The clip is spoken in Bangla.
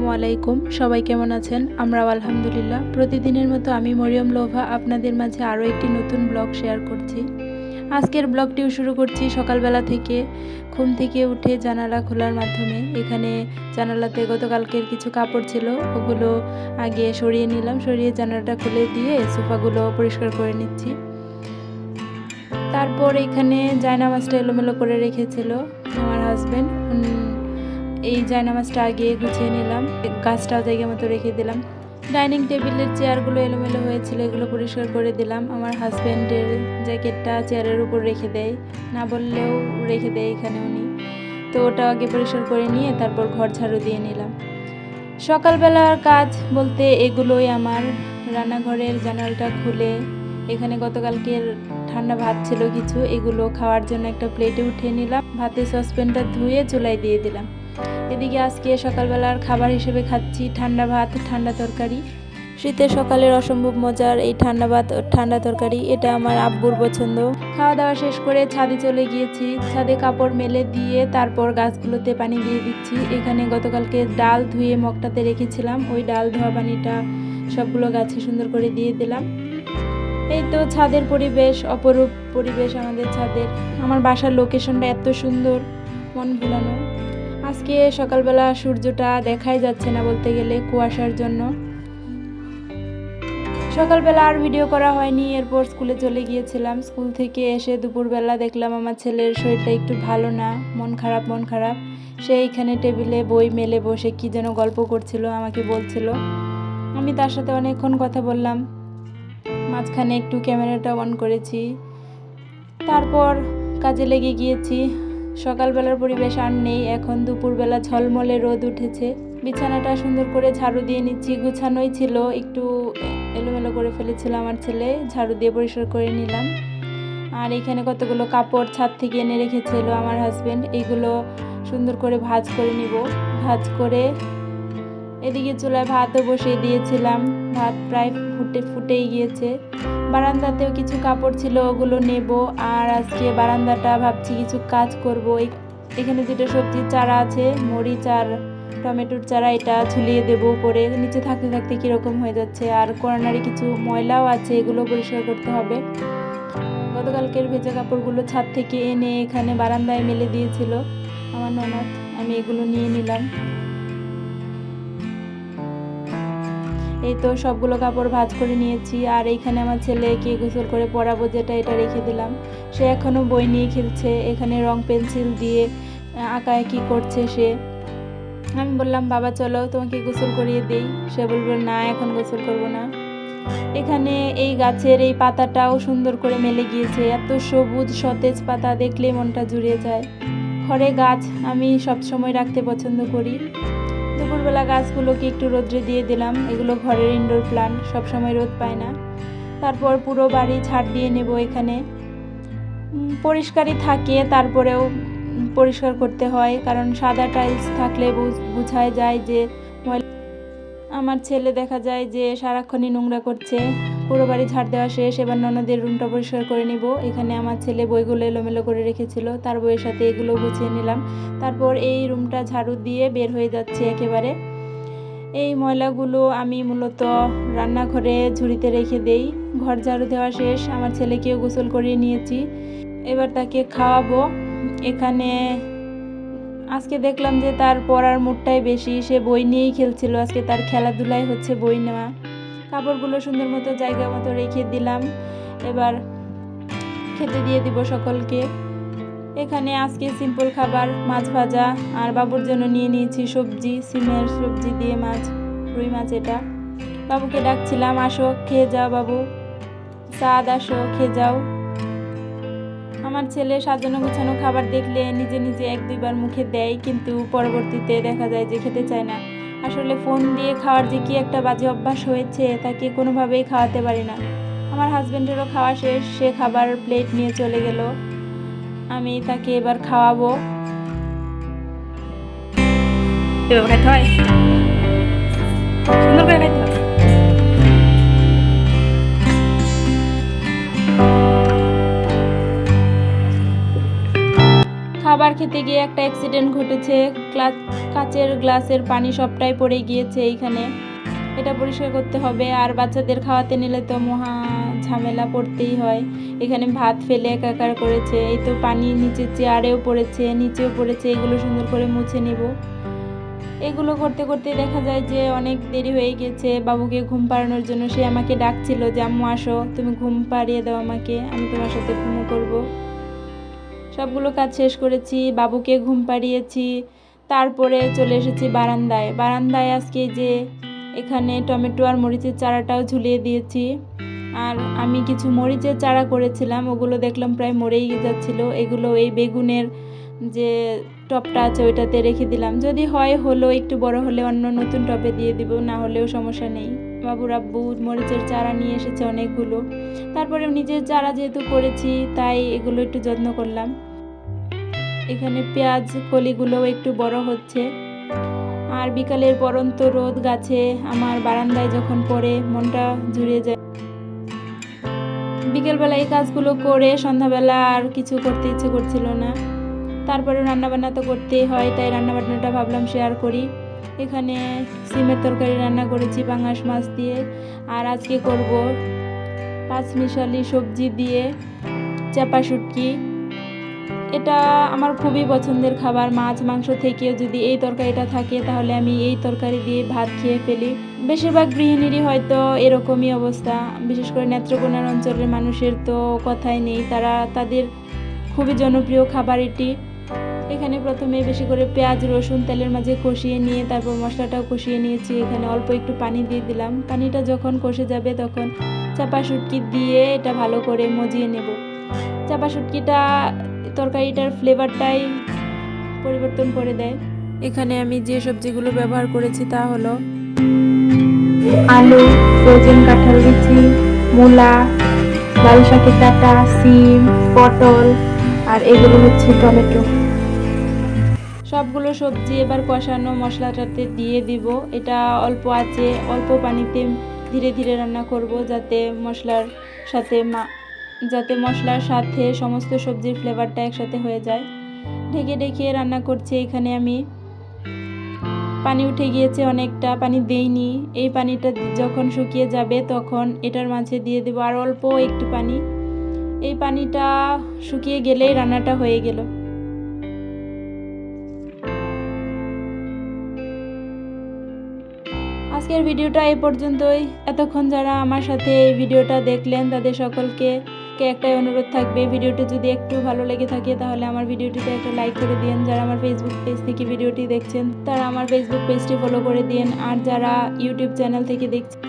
আসসালামু আলাইকুম। সবাই কেমন আছেন? আমরাও আলহামদুলিল্লাহ। প্রতিদিনের মতো আমি মরিয়ম লোভা আপনাদের মাঝে আরও একটি নতুন ব্লগ শেয়ার করছি। আজকের ব্লগটিও শুরু করছি সকালবেলা থেকে। ঘুম থেকে উঠে জানালা খোলার মাধ্যমে। এখানে জানালাতে গতকালকের কিছু কাপড় ছিল, ওগুলো আগে সরিয়ে নিলাম। সরিয়ে জানালাটা খুলে দিয়ে সোফাগুলো পরিষ্কার করে নিচ্ছি। তারপর এখানে জায়নামাজটা এলোমেলো করে রেখেছিল আমার হাজবেন্ড। এই জায়নামাজটা আগে গুছিয়ে নিলাম, গাছটাও জায়গা মতো রেখে দিলাম। ডাইনিং টেবিলের চেয়ারগুলো এলোমেলো হয়েছিল, এগুলো পরিষ্কার করে দিলাম। আমার হাজব্যান্ডের জ্যাকেটটা চেয়ারের উপর রেখে দেয়, না বললেও রেখে দেয় এখানে উনি, তো ওটা আগে পরিষ্কার করে নিয়ে তারপর ঘর ঝাড়ু দিয়ে নিলাম। সকালবেলার কাজ বলতে এগুলোই আমার। রান্নাঘরের জানালাটা খুলে এখানে গতকালকের ঠান্ডা ভাত ছিল কিছু, এগুলো খাওয়ার জন্য একটা প্লেটে উঠিয়ে নিলাম। ভাতের সসপ্যানটা ধুয়ে চুলায় দিয়ে দিলাম। এদিকে আজকে সকালবেলার খাবার হিসেবে খাচ্ছি ঠান্ডা ভাত, ঠান্ডা তরকারি। শীতের সকালের অসম্ভব মজার এই ঠান্ডা ভাত, ঠান্ডা তরকারি, এটা আমার আব্বুর পছন্দ। খাওয়া দাওয়া শেষ করে ছাদে চলে গিয়েছি। ছাদে কাপড় মেলে দিয়ে তারপর গাছগুলোতে পানি দিয়ে দিচ্ছি। এখানে গতকালকে ডাল ধুয়ে মগটাতে রেখেছিলাম, ওই ডাল ধোয়া পানিটা সবগুলো গাছে সুন্দর করে দিয়ে দিলাম। এই তো ছাদের পরিবেশ, অপরূপ পরিবেশ আমাদের ছাদের। আমার বাসার লোকেশনটা এত সুন্দর, মন ভুলানো। আজকে সকালবেলা সূর্যটা দেখাই যাচ্ছে না বলতে গেলে, কুয়াশার জন্য। সকালবেলা আর ভিডিও করা হয়নি। এরপর স্কুলে চলে গিয়েছিলাম। স্কুল থেকে এসে দুপুরবেলা দেখলাম আমার ছেলের শরীরটা একটু ভালো না, মন খারাপ। সে এইখানে টেবিলে বই মেলে বসে কি যেন গল্প করছিল, আমাকে বলছিল। আমি তার সাথে অনেকক্ষণ কথা বললাম। মাঝখানে একটু ক্যামেরাটা অন করেছি, তারপর কাজে লেগে গিয়েছি। সকালবেলার পরিবেশ আর নেই, এখন দুপুরবেলা ঝলমলে রোদ উঠেছে। বিছানাটা সুন্দর করে ঝাড়ু দিয়ে নিচ্ছি। গুছানোই ছিল, একটু এলোমেলো করে ফেলেছিল আমার ছেলে, ঝাড়ু দিয়ে পরিষ্কার করে নিলাম। আর এখানে কতগুলো কাপড় ছাদ থেকে এনে রেখেছিল আমার হাজবেন্ড, এইগুলো সুন্দর করে ভাঁজ করে নিব। ভাঁজ করে এদিকে চুলায় ভাতও বসিয়ে দিয়েছিলাম, ভাত প্রায় ফুটেই গিয়েছে। বারান্দাতেও কিছু কাপড় ছিল, ওগুলো নেব। আর আজকে বারান্দাটা ভাবছি কিছু কাজ করব। এখানে দুটো সবজির চারা আছে, মরিচ আর টমেটোর চারা, এটা ঝুলিয়ে দেবো উপরে। নিচে থাকতে থাকতে কীরকম হয়ে যাচ্ছে। আর কর্নারে কিছু ময়লাও আছে, এগুলো পরিষ্কার করতে হবে। গতকালকের ভেজা কাপড়গুলো ছাদ থেকে এনে এখানে বারান্দায় মেলে দিয়েছিল আমার ননদ, আমি এগুলো নিয়ে নিলাম। এই তো সবগুলো কাপড় ভাঁজ করে নিয়েছি। আর এইখানে আমার ছেলেকে গোসল করে পরাবো যেটা, এটা রেখে দিলাম। সে এখনও বই নিয়ে খেলছে, এখানে রং পেন্সিল দিয়ে আঁকাআঁকি করছে সে। আমি বললাম বাবা চলো তোমাকে গোসল করিয়ে দেই, সে বলবে না এখন গোসল করব না। এখানে এই গাছের এই পাতাটাও সুন্দর করে মেলে গিয়েছে, এত সবুজ সতেজ পাতা, দেখলে মনটা জুড়িয়ে যায়। ঘরে গাছ আমি সবসময় রাখতে পছন্দ করি। দুপুরবেলা গাছগুলোকে একটু রোদ্রে দিয়ে দিলাম, এগুলো ঘরের ইনডোর প্লান্ট, সবসময় রোদ পায় না। তারপর পুরো বাড়ি ঝাড় দিয়ে নেব। এখানে পরিষ্কারই থাকে, তারপরেও পরিষ্কার করতে হয়, কারণ সাদা টাইলস থাকলে বোঝা যায় যে আমার ছেলে দেখা যায় যে সারাক্ষণই নোংরা করছে। পুরো বাড়ি ঝাড় দেওয়া শেষ, এবার ননদের রুমটা পরিষ্কার করে নিব। এখানে আমার ছেলে বইগুলো এলোমেলো করে রেখেছিল, তার বইয়ের সাথে এগুলো গুছিয়ে নিলাম। তারপর এই রুমটা ঝাড়ু দিয়ে বের হয়ে যাচ্ছে একেবারে। এই ময়লাগুলো আমি মূলত রান্নাঘরে ঝুড়িতে রেখে দেই। ঘর ঝাড়ু দেওয়া শেষ, আমার ছেলেকেও গোসল করিয়ে নিয়েছি, এবার তাকে খাওয়াবো। এখানে আজকে দেখলাম যে তার পড়ার মুডটাই বেশি, সে বই নিয়েই খেলছিল। আজকে তার খেলাধুলাই হচ্ছে বই নেওয়া। কাপড়গুলো সুন্দর মতো জায়গা মতো রেখে দিলাম, এবার খেতে দিয়ে দিব সকলকে। এখানে আজকে সিম্পল খাবার, মাছ ভাজা, আর বাবুর জন্য নিয়ে নিয়েছি সবজি, সিমের সবজি দিয়ে মাছ, রুই মাছ। এটা বাবুকে ডাকছিলাম, আসো খেয়ে যাও বাবু, সাদ আসো খেয়ে যাও। আমার ছেলে সাজানো গোছানো খাবার দেখলে নিজে নিজে এক দুইবার মুখে দেয়, কিন্তু পরবর্তীতে দেখা যায় যে খেতে চায় না। আসলে ফোন দিয়ে খাওয়ার যে কি একটা বাজে অভ্যাস হয়েছে, তাকে কোনোভাবেই খাওয়াতে পারি না। আমার হাজব্যান্ডেরও খাওয়া শেষ, সে খাবার প্লেট নিয়ে চলে গেল, আমি তাকে এবার খাওয়াবো। খাইতে হয়, সুন্দর করে খাইতে হয়। খাবার খেতে গিয়ে একটা অ্যাক্সিডেন্ট ঘটেছে, কাচের গ্লাসের পানি সবটাই পড়ে গিয়েছে এইখানে। এটা পরিষ্কার করতে হবে। আর বাচ্চাদের খাওয়াতে নিলে তো মহা ঝামেলা পড়তেই হয়। এখানে ভাত ফেলে একাকার করেছে। এই তো পানি নিচে চেয়ারেও পড়েছে, নিচেও পড়েছে। এগুলো সুন্দর করে মুছে নিব। এগুলো করতে করতে দেখা যায় যে অনেক দেরি হয়ে গেছে। বাবুকে ঘুম পাড়ানোর জন্য সে আমাকে ডাকছিল যে আম্মু আসো, তুমি ঘুম পাড়িয়ে দাও আমাকে, আমি তোমার সাথে ঘুমো করব। সবগুলো কাজ শেষ করেছি, বাবুকে ঘুম পাড়িয়েছি, তারপরে চলে এসেছি বারান্দায় আজকে যে এখানে টমেটো আর মরিচের চারাটাও ঝুলিয়ে দিয়েছি। আর আমি কিছু মরিচের চারা করেছিলাম, ওগুলো দেখলাম প্রায় মরেই যাচ্ছিলো। এগুলো এই বেগুনের যে টবটা আছে ওইটাতে রেখে দিলাম, যদি হয় হলো, একটু বড় হলে অন্য নতুন টবে দিয়ে দিব, না হলেও সমস্যা নেই। বাবুর আব্বু মরিচের চারা নিয়ে এসেছে অনেকগুলো। তারপরে নিজের চারা যেহেতু করেছি তাই এগুলো একটু যত্ন করলাম। এখানে পেঁয়াজ কলিগুলোও একটু বড় হচ্ছে। আর বিকালের পরন্ত রোদ গাছে আমার বারান্দায় যখন পড়ে মনটা জুড়িয়ে যায়। বিকেলবেলা এই কাজগুলো করে সন্ধ্যাবেলা আর কিছু করতে ইচ্ছে করছিল না। তারপরে রান্নাবান্না তো করতেই হয়, তাই রান্নাবান্নাটা ভাবলাম শেয়ার করি। এখানে সিমের তরকারি রান্না করেছি পাঙাশ মাছ দিয়ে। আর আজকে করব পাঁচমিশালি সবজি দিয়ে চাপা শুটকি। এটা আমার খুবই পছন্দের খাবার। মাছ মাংস থেকেও যদি এই তরকারিটা থাকে তাহলে আমি এই তরকারি দিয়ে ভাত খেয়ে ফেলি। বেশিরভাগ গৃহিণীরই হয়তো এরকমই অবস্থা, বিশেষ করে নেত্রকোনার অঞ্চলের মানুষের তো কথাই নেই, তাদের খুবই জনপ্রিয় খাবার এটি। এখানে প্রথমে বেশি করে পেঁয়াজ রসুন তেলের মাঝে কষিয়ে নিয়ে তারপর মশলাটাও কষিয়ে নিয়েছি। এখানে অল্প একটু পানি দিয়ে দিলাম। পানিটা যখন কষে যাবে তখন চাপা শুটকি দিয়ে এটা ভালো করে মজিয়ে নেব। চাপা শুটকিটা তরকারিটার ফ্লেভারটাই পরিবর্তন করে দেয়। এখানে আমি যে সবজিগুলো ব্যবহার করেছি তা হলো আলু, ফ্রোজেন কাঁঠাল বিচি, মূলা, লাল শাকের ডাঁটা, সিম, পটল, আর এগুলো হচ্ছে টমেটো। সবগুলো সবজি এবার কষানো মশলাটাতে দিয়ে দিব। এটা অল্প আঁচে অল্প পানিতে ধীরে ধীরে রান্না করব, যাতে মশলার সাথে সমস্ত সবজির ফ্লেভারটা একসাথে হয়ে যায়। ঢেকে ঢেকে রান্না করছি। এখানে আমি পানি উঠে গিয়েছে অনেকটা, পানি দেইনি। এই পানিটা যখন শুকিয়ে যাবে তখন এটার মাঝে দিয়ে দেব আর অল্প একটু পানি। এই পানিটা শুকিয়ে গেলেই রান্নাটা হয়ে গেল। আজকের ভিডিওটা এই পর্যন্তই। এতক্ষণ যারা আমার সাথে এই ভিডিওটা দেখলেন তাদের সকলকে একটাই অনুরোধ থাকবে, ভিডিওটি যদি একটু ভালো লেগে থাকে তাহলে আমার ভিডিওটিতে একটা লাইক করে দিন। যারা আমার ফেসবুক পেজ থেকে ভিডিওটি দেখছেন তারা আমার ফেসবুক পেজটি ফলো করে দিন। আর যারা ইউটিউব চ্যানেল থেকে দেখছেন